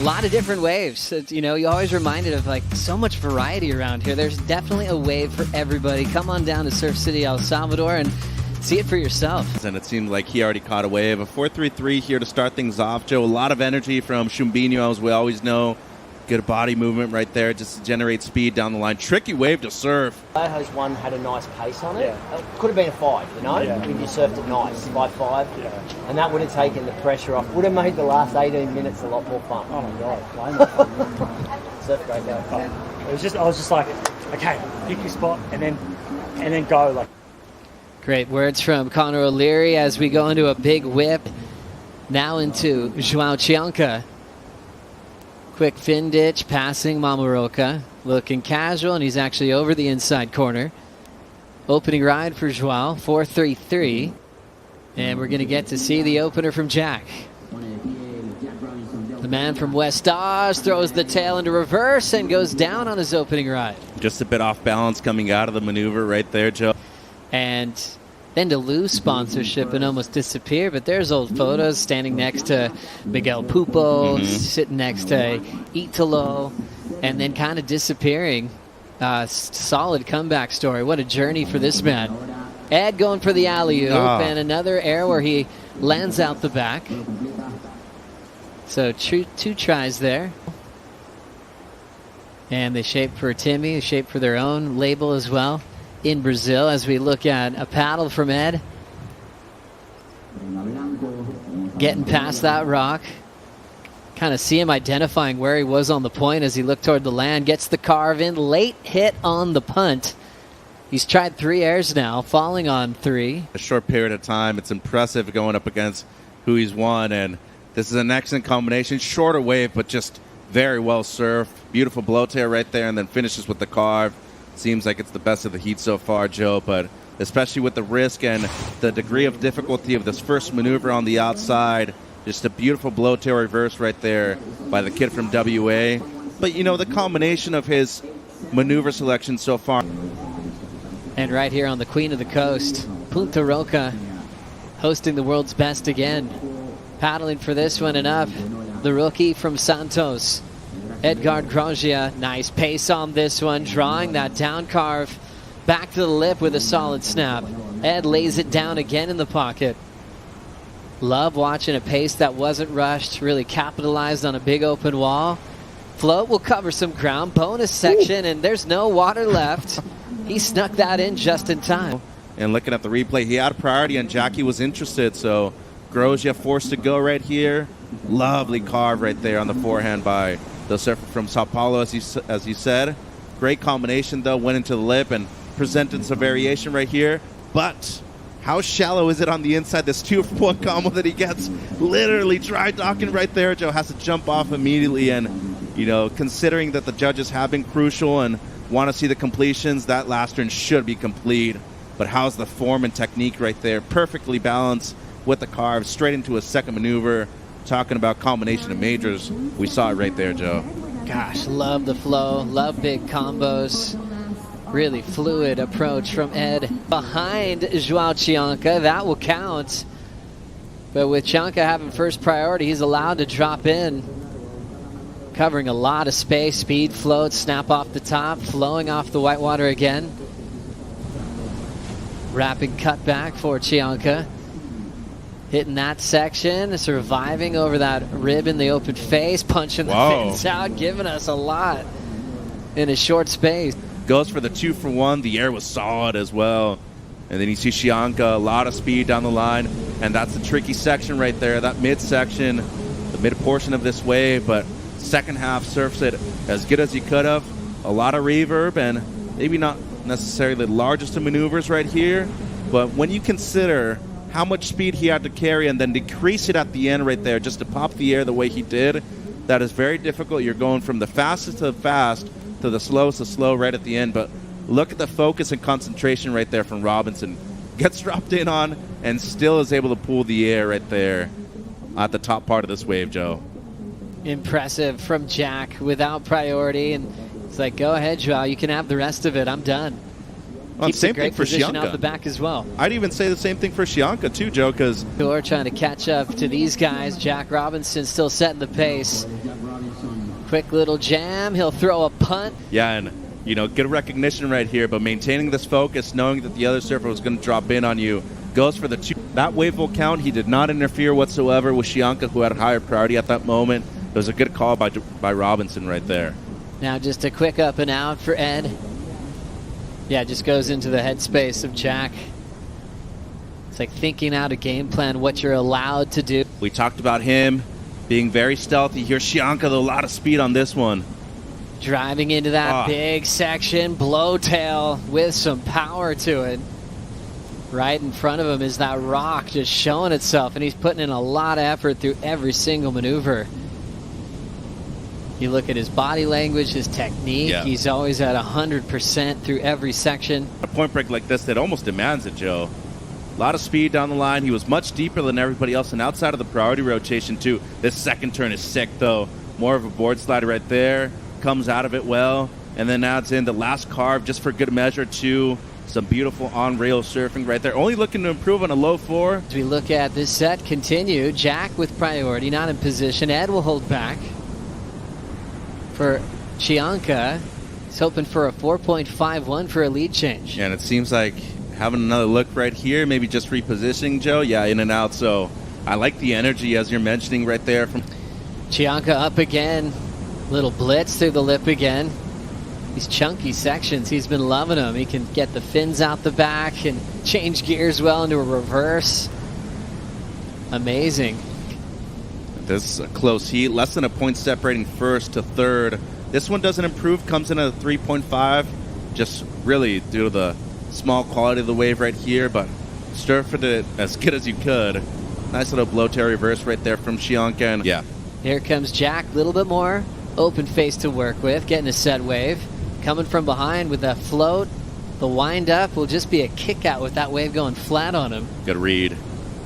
lot of different waves. You know, you're always reminded of like so much variety around here. There's definitely a wave for everybody. Come on down to Surf City, El Salvador, and see it for yourself. And it seemed like he already caught a wave. A 4.33 here to start things off, Joe. A lot of energy from Chumbinho, as we always know. Good body movement right there, just to generate speed down the line. Tricky wave to surf. Jojo's one had a nice pace on it. Yeah. It could have been a 5, you know, if you surfed it nice, 5.5. Yeah. And that would have taken the pressure off. Would have made the last 18 minutes a lot more fun. Oh my God. Surf great though. I was just like, okay, pick your spot and then go. Like. Great words from Connor O'Leary as we go into a big whip. Now into Joao Chianca. Quick fin ditch, passing Mamaroka. Looking casual, and he's actually over the inside corner. Opening ride for Joao, 4.33. And we're going to get to see the opener from Jack. The man from West Dodge throws the tail into reverse and goes down on his opening ride. Just a bit off balance coming out of the maneuver right there, Joe. And then to lose sponsorship and almost disappear, but there's old photos standing next to Miguel Pupo, sitting next to Italo, and then kind of disappearing. Solid comeback story. What a journey for this man. Ed going for the alley-oop, and another air where he lands out the back. So two tries there. And they shape for Timmy, they shape for their own label as well in Brazil, as we look at a paddle from Ed. Getting past that rock. Kind of see him identifying where he was on the point as he looked toward the land. Gets the carve in. Late hit on the punt. He's tried 3 airs now, falling on 3. A short period of time. It's impressive going up against who he's won, and this is an excellent combination. Shorter wave, but just very well surfed. Beautiful blow tail right there, and then finishes with the carve. Seems like it's the best of the heat so far, Joe, but especially with the risk and the degree of difficulty of this first maneuver on the outside, just a beautiful blow tail reverse right there by the kid from WA. But, you know, the combination of his maneuver selection so far. And right here on the Queen of the Coast, Punta Roca hosting the world's best again. Paddling for this one enough. The rookie from Santos, Edgard Groggia. Nice pace on this one, drawing that down carve back to the lip with a solid snap. Ed lays it down again in the pocket. Love watching a pace that wasn't rushed, really capitalized on a big open wall. Float will cover some ground, bonus section, and there's no water left. He snuck that in just in time. And looking at the replay, he had priority and Jackie was interested, so Groggia forced to go right here. Lovely carve right there on the forehand by the surfer from Sao Paulo, as you said. Great combination, though. Went into the lip and presented some variation right here. But how shallow is it on the inside? This 2-for-1 combo that he gets, literally dry docking right there. Joe has to jump off immediately. And, you know, considering that the judges have been crucial and want to see the completions, that last turn should be complete. But how's the form and technique right there? Perfectly balanced with the carve, straight into a second maneuver. Talking about combination of majors, we saw it right there, Joe. Gosh, love the flow, love big combos. Really fluid approach from Ed behind Joao Chianca. That will count. But with Chianca having first priority, he's allowed to drop in. Covering a lot of space, speed float, snap off the top, flowing off the whitewater again. Rapid cutback for Chianca. Hitting that section, surviving over that rib in the open face, punching the fins out, giving us a lot in a short space. Goes for the 2-for-1. The air was solid as well. And then you see Chianca, a lot of speed down the line. And that's the tricky section right there, that mid-section, the mid-portion of this wave. But second half surfs it as good as he could have. A lot of reverb and maybe not necessarily the largest of maneuvers right here. But when you consider how much speed he had to carry and then decrease it at the end right there just to pop the air the way he did, that is very difficult. You're going from the fastest to the fast to the slowest to slow right at the end. But look at the focus and concentration right there from Robinson. Gets dropped in on and still is able to pull the air right there at the top part of this wave, Joe. Impressive from Jack without priority. And it's like, go ahead, Joao. You can have the rest of it. I'm done. Well, same thing for Chianca Chianca. out the back as well. I'd even say the same thing for Chianca too, Joe, because we're trying to catch up to these guys. Jack Robinson still setting the pace. Quick little jam. He'll throw a punt. Yeah, and you know, good recognition right here, but maintaining this focus, knowing that the other surfer was going to drop in on you, goes for the 2. That wave will count. He did not interfere whatsoever with Chianca, who had higher priority at that moment. It was a good call by Robinson right there. Now just a quick up and out for Ed. Yeah, just goes into the headspace of Jack. It's like thinking out a game plan, what you're allowed to do. We talked about him being very stealthy. Here's Chianca, though, a lot of speed on this one. Driving into that big section, blowtail with some power to it. Right in front of him is that rock just showing itself, and he's putting in a lot of effort through every single maneuver. You look at his body language, his technique, he's always at 100% through every section. A point break like this, that almost demands it, Joe. A lot of speed down the line. He was much deeper than everybody else, and outside of the priority rotation, too. This second turn is sick, though. More of a board slider right there. Comes out of it well, and then adds in the last carve just for good measure, too. Some beautiful on-rail surfing right there. Only looking to improve on a low 4. As we look at this set continue, Jack with priority, not in position. Ed will hold back. For Chianca, he's hoping for a 4.51 for a lead change. And it seems like having another look right here, maybe just repositioning, Joe. Yeah, in and out. So I like the energy, as you're mentioning right there. From Chianca up again. Little blitz through the lip again. These chunky sections, he's been loving them. He can get the fins out the back and change gears well into a reverse. Amazing. This is a close heat. Less than a point separating first to third. This one doesn't improve. Comes in at a 3.5. Just really due to the small quality of the wave right here. But surfed it as good as you could. Nice little blow-tail reverse right there from Chianca. And yeah. Here comes Jack. A little bit more open face to work with. Getting a set wave. Coming from behind with that float. The wind up will just be a kick out with that wave going flat on him. Good read.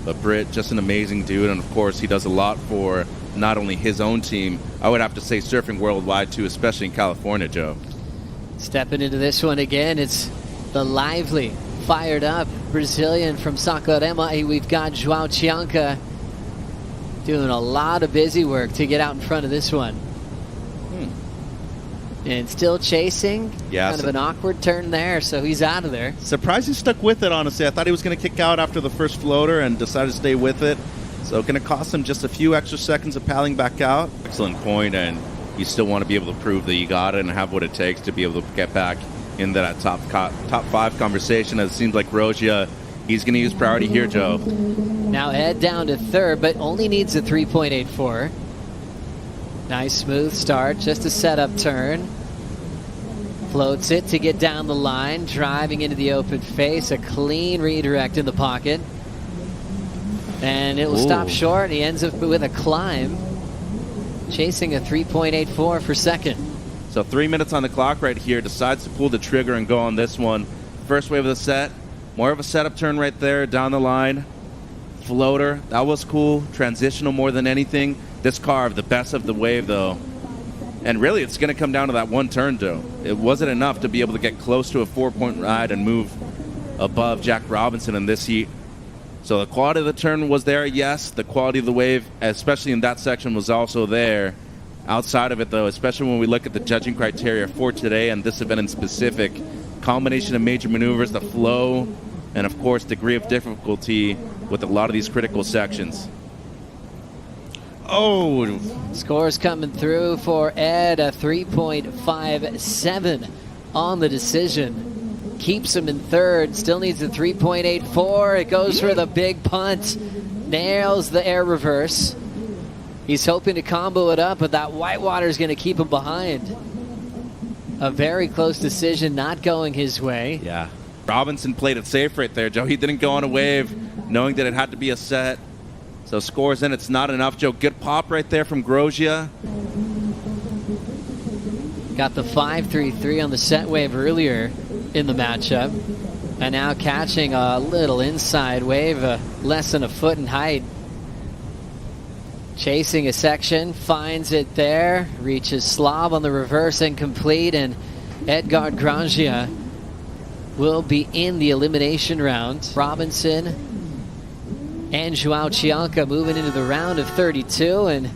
But Britt, just an amazing dude, and of course he does a lot for not only his own team, I would have to say surfing worldwide too, especially in California, Joe. Stepping into this one again, it's the lively, fired up Brazilian from Saquarema. We've got Joao Chianca doing a lot of busy work to get out in front of this one. And still chasing. Yeah, kind of an awkward turn there, so he's out of there. Surprised he stuck with it, honestly. I thought he was going to kick out after the first floater and decided to stay with it. So going to cost him just a few extra seconds of paddling back out. Excellent point, and you still want to be able to prove that you got it and have what it takes to be able to get back into that top 5 conversation. As it seems like Groggia, he's going to use priority here, Joe. Now Ed down to third, but only needs a 3.84. Nice smooth start, just a setup turn. Floats it to get down the line, driving into the open face, a clean redirect in the pocket. And it will stop short. He ends up with a climb, chasing a 3.84 for second. So 3 minutes on the clock right here, decides to pull the trigger and go on this one. First wave of the set, more of a setup turn right there, down the line. Floater, that was cool. Transitional more than anything. This carve, the best of the wave, though. And really, it's going to come down to that one turn, Joe. It wasn't enough to be able to get close to a 4-point ride and move above J.Robinson in this heat. So the quality of the turn was there, yes. The quality of the wave, especially in that section, was also there. Outside of it, though, especially when we look at the judging criteria for today and this event in specific, combination of major maneuvers, the flow, and, of course, degree of difficulty with a lot of these critical sections. Oh, scores coming through for Ed, a 3.57 on the decision. Keeps him in third, still needs a 3.84. It goes for the big punt. Nails the air reverse. He's hoping to combo it up, but that whitewater is going to keep him behind. A very close decision, not going his way. Yeah. Robinson played it safe right there, Joe. He didn't go on a wave, knowing that it had to be a set. So scores in, it's not enough, Joe. Good pop right there from Groggia. Got the 5.33 on the set wave earlier in the matchup. And now catching a little inside wave, less than a foot in height. Chasing a section, finds it there, reaches slob on the reverse and complete, and Edgard Groggia will be in the elimination round. Robinson and Joao Chianca moving into the round of 32, and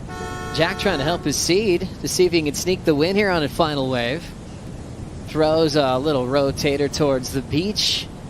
Jack trying to help his seed to see if he can sneak the win here on a final wave. Throws a little rotator towards the beach.